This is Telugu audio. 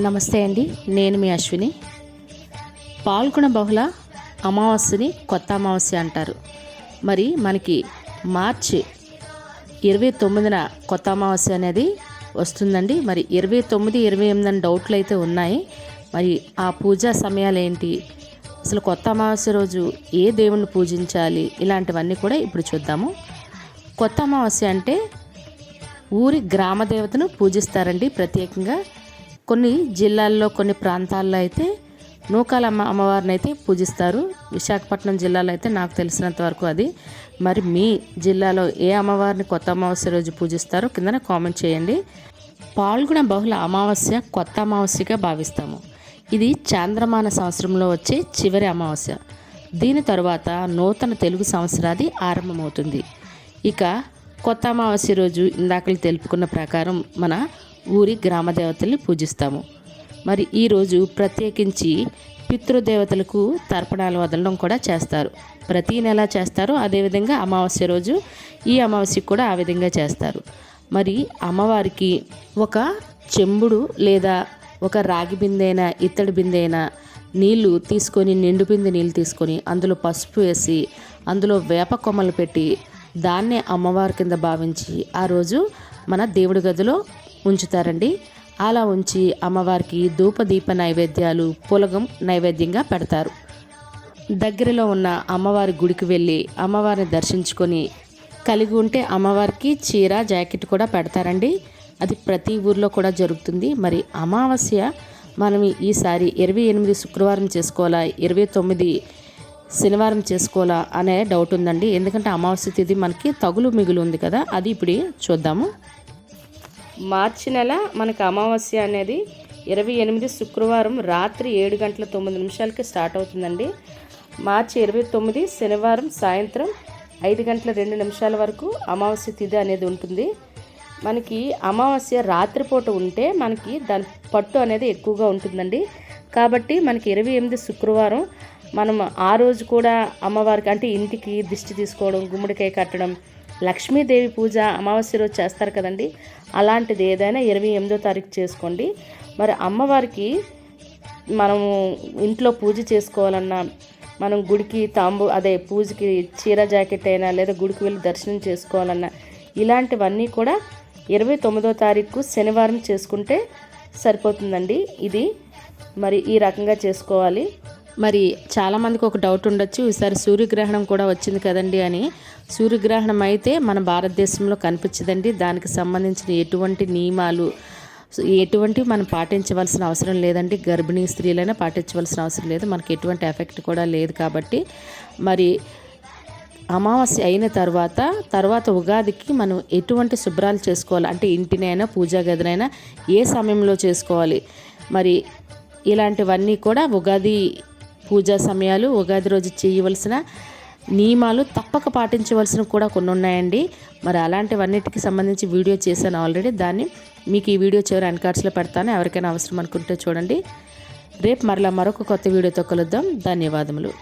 నమస్తే అండి, నేను మీ అశ్విని. పాల్గొన బహుళ అమావాస్యని కొత్త అమావాస్య అంటారు. మరి మనకి మార్చి 29న కొత్త అమావాస్య అనేది వస్తుందండి. మరి 29, 28 అని డౌట్లు అయితే ఉన్నాయి. మరి ఆ పూజా సమయాలు ఏంటి, అసలు కొత్త అమావాస్య రోజు ఏ దేవుణ్ణి పూజించాలి, ఇలాంటివన్నీ కూడా ఇప్పుడు చూద్దాము. కొత్త అమావాస్య అంటే ఊరి గ్రామ దేవతను పూజిస్తారండి ప్రత్యేకంగా. కొన్ని జిల్లాల్లో, కొన్ని ప్రాంతాల్లో అయితే నూకాల అమ్మవారిని అయితే పూజిస్తారు. విశాఖపట్నం జిల్లాలో అయితే నాకు తెలిసినంత వరకు అది. మరి మీ జిల్లాలో ఏ అమ్మవారిని కొత్త అమావాస్య రోజు పూజిస్తారో కిందన కామెంట్ చేయండి. పాల్గొన బహుళ అమావాస్య కొత్త అమావాస్యగా భావిస్తాము. ఇది చాంద్రమాన సంవత్సరంలో వచ్చే చివరి అమావాస్య. దీని తరువాత నూతన తెలుగు సంవత్సరాది ఆరంభమవుతుంది. ఇక కొత్త అమావాస్య రోజు ఇందాకలు తెలుపుకున్న ప్రకారం మన ఊరి గ్రామ దేవతల్ని పూజిస్తాము. మరి ఈరోజు ప్రత్యేకించి పితృదేవతలకు తర్పణాలు వదలడం కూడా చేస్తారు. ప్రతీ నెల చేస్తారు. అదేవిధంగా అమావాస్య రోజు, ఈ అమావాస్యకు కూడా ఆ విధంగా చేస్తారు. మరి అమ్మవారికి ఒక చెంబుడు లేదా ఒక రాగి బిందైనా ఇత్తడి బిందైనా నీళ్లు తీసుకొని, నిండు బిందె నీళ్ళు తీసుకొని అందులో పసుపు వేసి అందులో వేప కొమ్మలు పెట్టి దాన్నే అమ్మవారి కింద భావించి ఆ రోజు మన దేవుడి గదిలో ఉంచుతారండి. అలా ఉంచి అమ్మవారికి ధూపదీప నైవేద్యాలు, పులగం నైవేద్యంగా పెడతారు. దగ్గరలో ఉన్న అమ్మవారి గుడికి వెళ్ళి అమ్మవారిని దర్శించుకొని కలిగి ఉంటే అమ్మవారికి చీర, జాకెట్ కూడా పెడతారండి. అది ప్రతి ఊర్లో కూడా జరుగుతుంది. మరి అమావాస్య మనం ఈసారి 28 శుక్రవారం చేసుకోవాలా, 29 శనివారం చేసుకోవాలా అనే డౌట్ ఉందండి. ఎందుకంటే అమావాస్య తిథి మనకి తగులు మిగులు ఉంది కదా, అది ఇప్పుడు చూద్దాము. మార్చి నెల మనకు అమావాస్య అనేది 28 శుక్రవారం రాత్రి 7:09 స్టార్ట్ అవుతుందండి. మార్చి 29 శనివారం సాయంత్రం 5:02 వరకు అమావాస్య తిథి అనేది ఉంటుంది. మనకి అమావాస్య రాత్రిపూట ఉంటే మనకి దాని పట్టు అనేది ఎక్కువగా ఉంటుందండి. కాబట్టి మనకి 28 శుక్రవారం మనం ఆ రోజు కూడా అమ్మవారికి అంటే ఇంటికి దిష్టి తీసుకోవడం, గుమ్మడికాయ కట్టడం, లక్ష్మీదేవి పూజ అమావాస్య రోజు చేస్తారు కదండి, అలాంటిది ఏదైనా 28వ తారీఖు చేసుకోండి. మరి అమ్మవారికి మనము ఇంట్లో పూజ చేసుకోవాలన్నా, మనం గుడికి పూజకి చీర జాకెట్ అయినా లేదా గుడికి వెళ్ళి దర్శనం చేసుకోవాలన్నా ఇలాంటివన్నీ కూడా 29వ తారీఖు శనివారం చేసుకుంటే సరిపోతుందండి. ఇది మరి ఈ రకంగా చేసుకోవాలి. మరి చాలామందికి ఒక డౌట్ ఉండొచ్చు, ఈసారి సూర్యగ్రహణం కూడా వచ్చింది కదండి అని. సూర్యగ్రహణం అయితే మన భారతదేశంలో కనిపించదండి. దానికి సంబంధించిన ఎటువంటి నియమాలు ఎటువంటివి మనం పాటించవలసిన అవసరం లేదండి. గర్భిణీ స్త్రీలైనా పాటించవలసిన అవసరం లేదు. మనకి ఎటువంటి ఎఫెక్ట్ కూడా లేదు. కాబట్టి మరి అమావాస్య అయిన తర్వాత ఉగాదికి మనం ఎటువంటి శుభ్రాలు చేసుకోవాలి అంటే ఇంటినైనా పూజా గదినైనా ఏ సమయంలో చేసుకోవాలి, మరి ఇలాంటివన్నీ కూడా ఉగాది పూజా సమయాలు, ఉగాది రోజు చేయవలసిన నియమాలు తప్పక పాటించవలసినవి కూడా కొన్ని ఉన్నాయండి. మరి అలాంటివన్నిటికి సంబంధించి వీడియో చేశాను ఆల్రెడీ. దాన్ని మీకు ఈ వీడియో చివరి ఎన్కార్డ్స్లో పెడతాను. ఎవరికైనా అవసరం అనుకుంటే చూడండి. రేపు మరలా మరొక కొత్త వీడియోతో కలుద్దాం. ధన్యవాదములు.